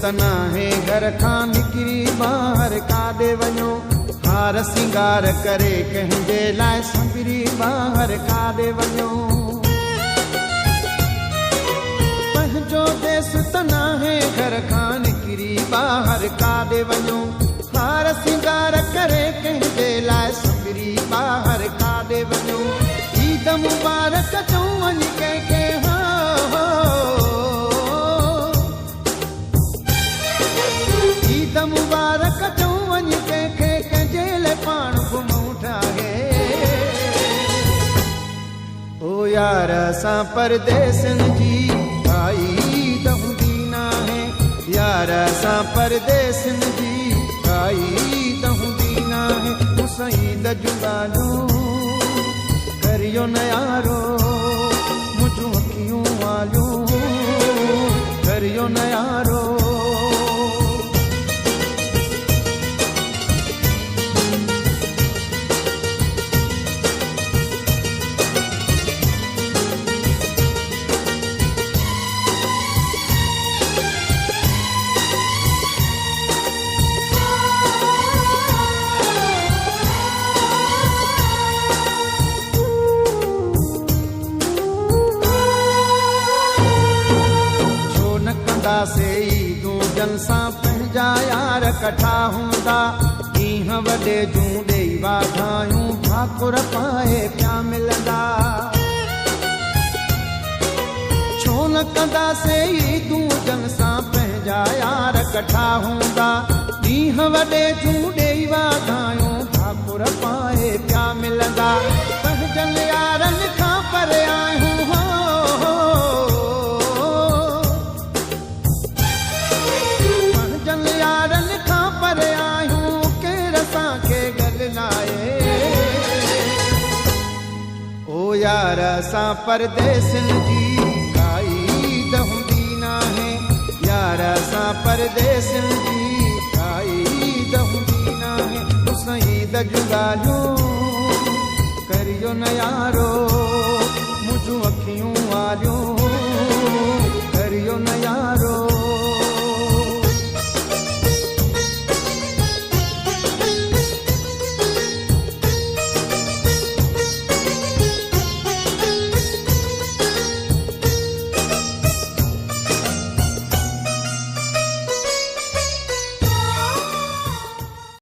तना है घर खां निकिरी ॿाहिरि काॾे वञो हार सिंगार करे कंहिंजे लाइ संभरी ॿाहिरि काॾे वञो पंहिंजो देश तना है घर खां निकिरी ॿाहिरि काॾे वञो हार सिंगार करे कंहिंजे लाइ संभरी ॿाहिरि काॾे वञो ईद मुबारक चऊं वञी कंहिंखे ईद मुबारक चऊं वञी कंहिंखे कंहिंजे लाइ पाण घुमूं ठाहे ओ यार असां परदेसनि जी काई ईद हूंदी नाहे यार असां परदेसनि जी काई ईद हूंदी नाहे मूंसां ईद जूं ॻाल्हियूं करियो न यारो मुंहिंजूं अखियूं वालियूं करियो न यारो से ईदूं जलसां पंहिंजा यार कठा हूंदा ॾींहं वॾे जूं ॾेई वाधायूं भाकुर पाए पिया मिलंदा छो न कंदासीं ईदूं जलसां पंहिंजा यार कठा हूंदा ॾींहं वॾे जूं ॾेई वाधायूं भाकुर पाए पिया मिलंदा पंहिंजनि यारनि खां परे आहियूं यारनि खां परे आहियूं केरु असांखे गॾु लाहे ओ यार असां परदेसनि जी काई ईद हूंदी नाहे यार असां परदेसनि जी काई ईद हूंदी नाहे मूंसां ईद जूं ॻाल्हियूं करियो न यारो